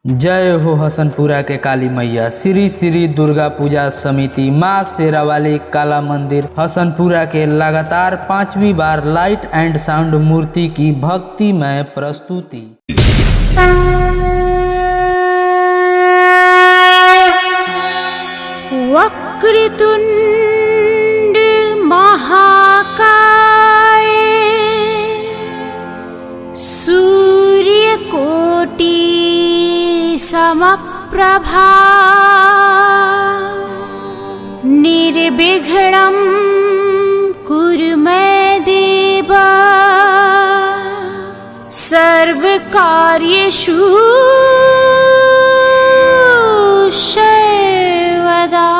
जय हो हसनपुरा के काली मैया। श्री श्री दुर्गा पूजा समिति माँ शेरावाली काला मंदिर हसनपुरा के लगातार 5वीं बार लाइट एंड साउंड मूर्ति की भक्तिमय प्रस्तुति। वक्रतुंड महाकाय सूर्यकोटि समप्रभा निर्विघ्नं कुरु मे देव सर्वकार्येषु सर्वदा।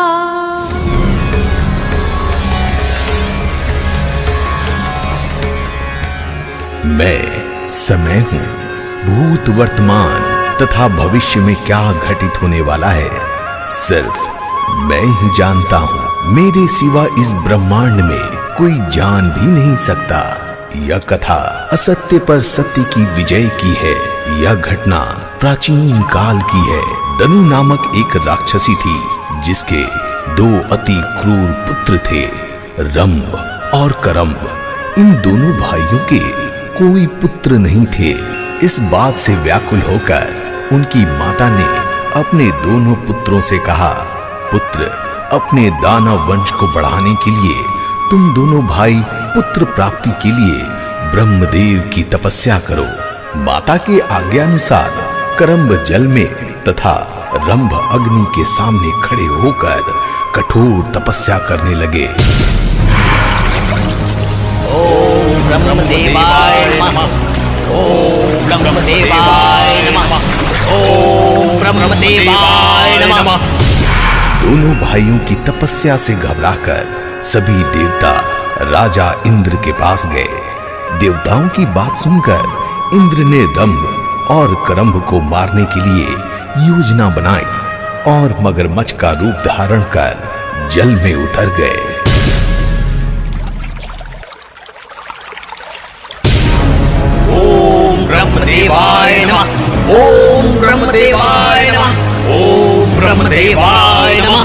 मैं समय हूँ। भूत वर्तमान तथा भविष्य में क्या घटित होने वाला है सिर्फ मैं ही जानता हूँ। मेरे सिवा इस ब्रह्मांड में कोई जान भी नहीं सकता। यह कथा असत्य पर सत्य की विजय की है। यह घटना प्राचीन काल की है। दनु नामक एक राक्षसी थी जिसके 2 अति क्रूर पुत्र थे, रंभ और करम्भ। इन दोनों भाइयों के कोई पुत्र नहीं थे। इस बात से व्याकुल होकर उनकी माता ने अपने दोनों पुत्रों से कहा, पुत्र, अपने दानव वंश को बढ़ाने के लिए तुम दोनों भाई पुत्र प्राप्ति के लिए ब्रह्मदेव की तपस्या करो। माता के आज्ञानुसार करम्भ जल में तथा रंभ अग्नि के सामने खड़े होकर कठोर तपस्या करने लगे। ओम ब्रह्मदेवाय नमः। ओम ब्रह्मदेवाय नमः। ओम ब्रह्मदेवाय नमः। दोनों भाइयों की तपस्या से घबराकर सभी देवता राजा इंद्र के पास गए। देवताओं की बात सुनकर इंद्र ने रंभ और करम्भ को मारने के लिए योजना बनाई और मगरमच्छ का रूप धारण कर जल में उतर गए। ओम ब्रह्मदेवाय नमः। ओम ब्रह्मदेवाय नमः। ओम ब्रह्मदेवाय नमः।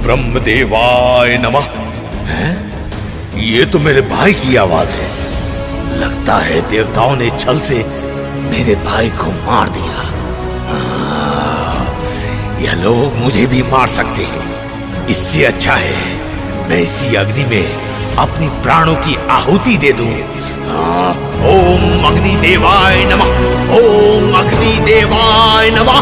ब्रह्मदेवाय नमः। ये तो मेरे भाई की आवाज है। लगता है देवताओं ने छल से मेरे भाई को मार दिया। यह लोग मुझे भी मार सकते हैं। इससे अच्छा है मैं इसी अग्नि में अपनी प्राणों की आहुति दे दूं। ओम अग्निदेवाय नमः। ओम अग्निदेवाय नमः।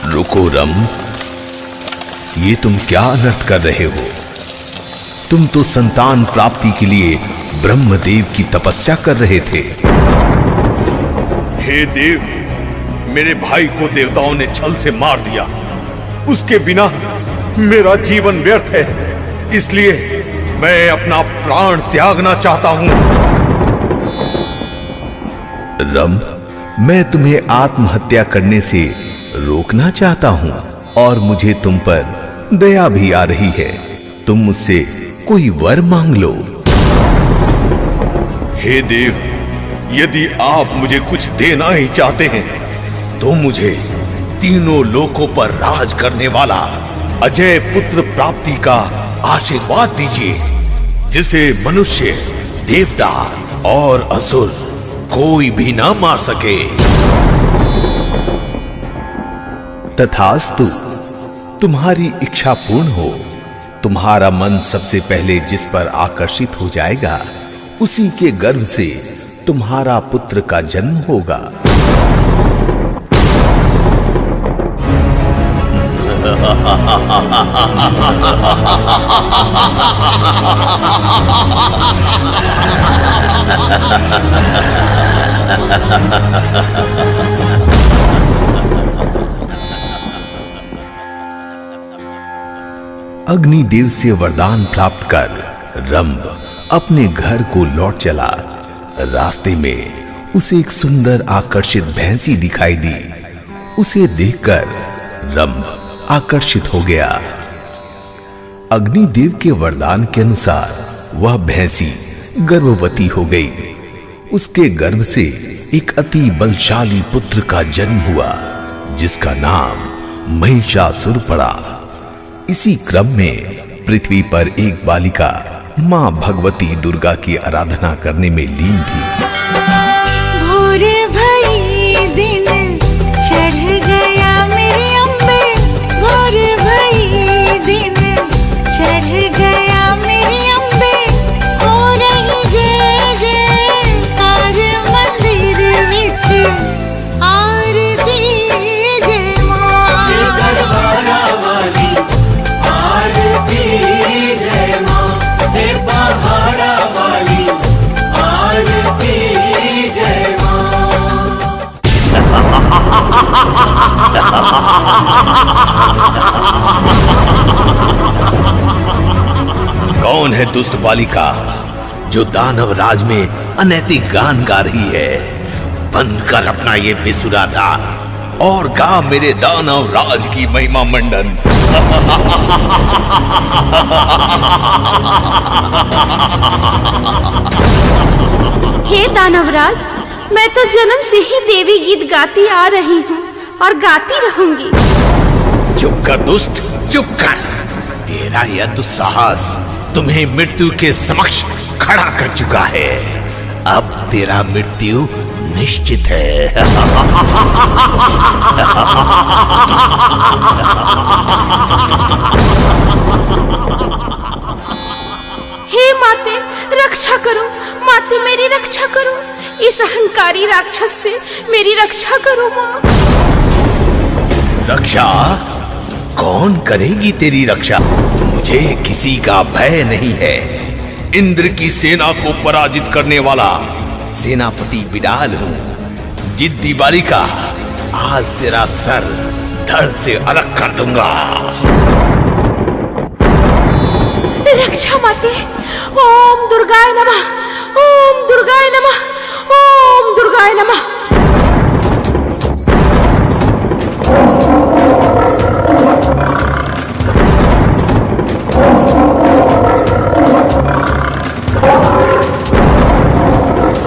रुको रंभ, ये तुम क्या अनर्थ कर रहे हो? तुम तो संतान प्राप्ति के लिए ब्रह्मदेव की तपस्या कर रहे थे। हे देव, मेरे भाई को देवताओं ने छल से मार दिया। उसके बिना मेरा जीवन व्यर्थ है। इसलिए मैं अपना प्राण त्यागना चाहता हूं। रंभ, मैं तुम्हें आत्महत्या करने से रोकना चाहता हूं और मुझे तुम पर दया भी आ रही है। तुम मुझसे कोई वर मांग लो। हे देव, यदि आप मुझे कुछ देना ही चाहते हैं तो मुझे तीनों लोकों पर राज करने वाला अजय पुत्र प्राप्ति का आशीर्वाद दीजिए, जिसे मनुष्य, देवता और असुर कोई भी ना मार सके। तथास्तु, तुम्हारी इच्छा पूर्ण हो। तुम्हारा मन सबसे पहले जिस पर आकर्षित हो जाएगा उसी के गर्भ से तुम्हारा पुत्र का जन्म होगा। अग्निदेव से वरदान प्राप्त कर रंभ अपने घर को लौट चला। रास्ते में उसे एक सुंदर आकर्षित भैंसी दिखाई दी। उसे देखकर रंभ आकर्षित हो गया। अग्निदेव के वरदान के अनुसार वह भैंसी गर्भवती हो गई। उसके गर्भ से एक अति बलशाली पुत्र का जन्म हुआ, जिसका नाम महिषासुर पड़ा। इसी क्रम में पृथ्वी पर एक बालिका मां भगवती दुर्गा की आराधना करने में लीन थी। भोर भई दिन चढ़ गया मेरी अम्बे, भोर भई दिन चढ़ गया मेरी अम्बे, हो रही जय जयकार मंदिर विच आरती जय मां। गढ़वाला वाली आरती जय मां, हे पहाड़ा वाली आरती जय मां। कौन है दुष्ट बालिका जो दानव राज में अनैतिक गान गा रही है? बंद कर अपना ये बेसुरा राग और गा मेरे दानव राज की महिमा मंडन। हे दानवराज, मैं तो जन्म से ही देवी गीत गाती आ रही हूँ और गाती रहूंगी। चुप कर दुष्ट, चुप कर। तेरा यह दुस्साहस तुम्हें मृत्यु के समक्ष खड़ा कर चुका है। अब तेरा मृत्यु निश्चित है। हे माते, रक्षा करो माते, मेरी रक्षा करो। इस अहंकारी राक्षस से मेरी रक्षा करो माँ। रक्षा? कौन करेगी तेरी रक्षा? मुझे किसी का भय नहीं है। इंद्र की सेना को पराजित करने वाला सेनापति बिडाल हूं। जिद्दी बालिका, आज तेरा सर धड़ से अलग कर दूंगा। रक्षा माते। ओम दुर्गाय नमः, ओम दुर्गाय नमः, ओम दुर्गाय नमः।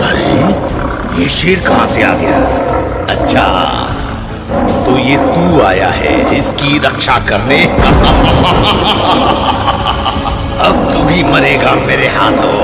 अरे, ये शेर कहां से आ गया? अच्छा, तो ये तू आया है इसकी रक्षा करने? अब तू भी मरेगा मेरे हाथों।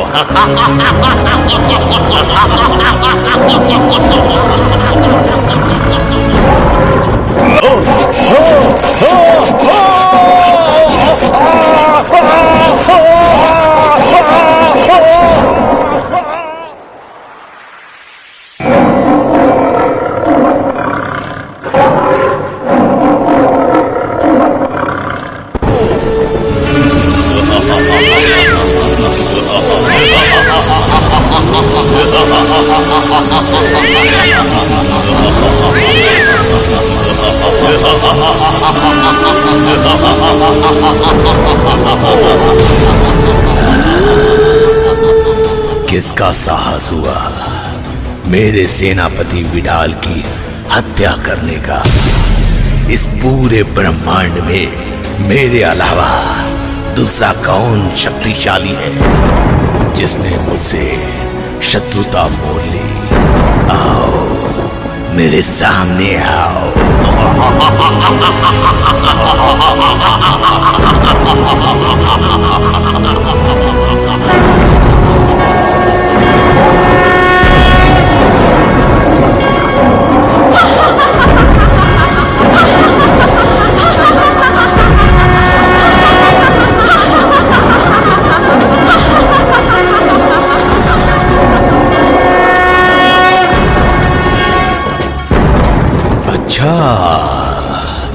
किसका साहस हुआ मेरे सेनापति विडाल की हत्या करने का? इस पूरे ब्रह्मांड में मेरे अलावा दूसरा कौन शक्तिशाली है जिसने मुझसे शत्रुता मोल ली? आओ मेरे सामने आओ।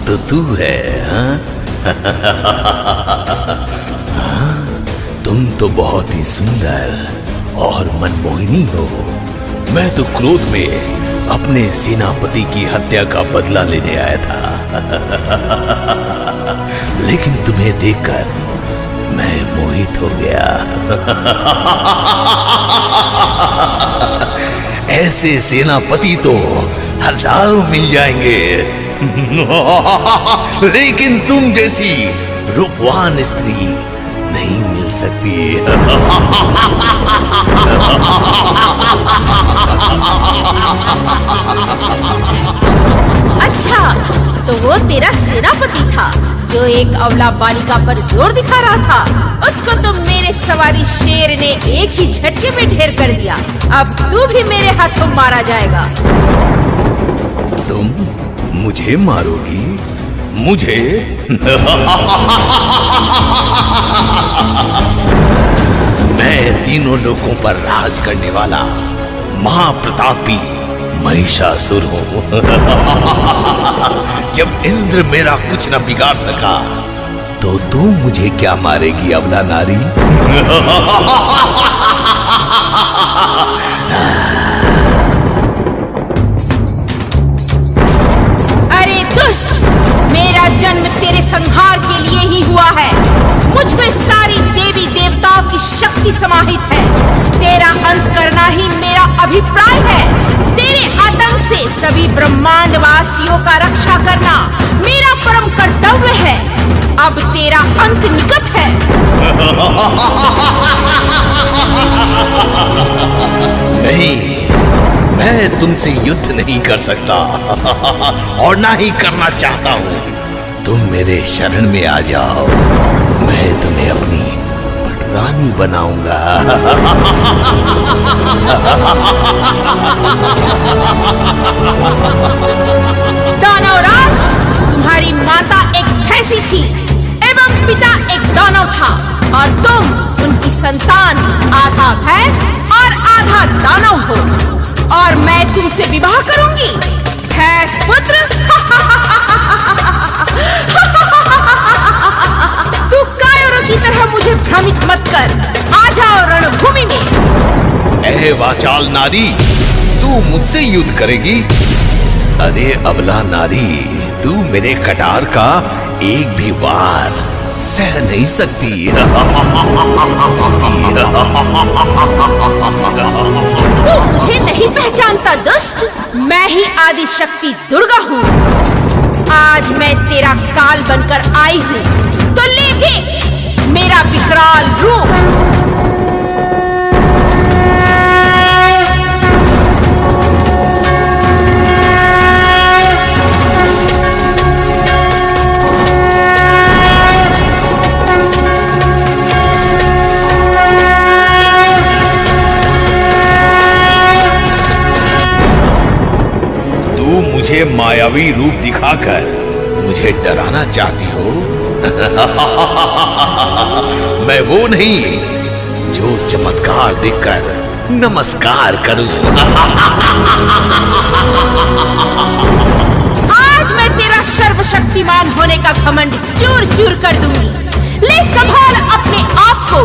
तो तू है, हाँ? हाँ? तुम तो बहुत ही सुंदर और मनमोहिनी हो। मैं तो क्रोध में अपने सेनापति की हत्या का बदला लेने आया था। लेकिन तुम्हें देखकर मैं मोहित हो गया। ऐसे सेनापति तो हजारों मिल जाएंगे, लेकिन तुम जैसी रूपवान स्त्री नहीं मिल सकती। अच्छा, तो वो तेरा सेनापति था जो एक अबला बालिका पर जोर दिखा रहा था। उसको तो मेरे सवारी शेर ने एक ही झटके में ढेर कर दिया। अब तू भी मेरे हाथों मारा जाएगा। तुम मुझे मारोगी? मुझे? मैं तीनों लोगों पर राज करने वाला महाप्रतापी महिषासुर हूं। जब इंद्र मेरा कुछ न बिगाड़ सका, तो तू मुझे क्या मारेगी अबला नारी? अरे दुष्ट, मेरा जन्म तेरे संहार के लिए ही हुआ है। मुझ में सारी देवी देवताओं की शक्ति समाहित है। तेरा अंत करना ही मेरा अभिप्राय है। तेरे आतंक से सभी ब्रह्मांड वासियों का रक्षा करना मेरा परम कर्तव्य है। अब तेरा अंत निकट है। नहीं, मैं तुमसे युद्ध नहीं कर सकता और ना ही करना चाहता हूँ। तुम मेरे शरण में आ जाओ, मैं तुम्हें अपनी पटरानी बनाऊंगा। दानवराज, तुम्हारी माता एक भैंसी थी एवं पिता एक दानव था, और तुम उनकी संतान आधा भैंस और आधा दानव हो। और मैं तुमसे विवाह करूंगी, भैंस पुत्र। तू कायरों की तरह मुझे भ्रमित मत कर। आ जाओ रणभूमि में। ए वाचाल नारी, तू मुझसे युद्ध करेगी? अरे अबला नारी, तू मेरे कटार का एक भी वार सह नहीं सकती। तू मुझे नहीं पहचानता दुष्ट। मैं ही आदि शक्ति दुर्गा हूँ। आज मैं तेरा काल बनकर आई हूँ, तो ले देख मेरा विकराल रूप। मुझे मायावी रूप दिखाकर मुझे डराना चाहती हो? मैं वो नहीं जो चमत्कार देखकर नमस्कार करूं। आज मैं तेरा सर्वशक्तिमान होने का घमंड चूर चूर कर दूंगी। ले संभाल अपने आप को।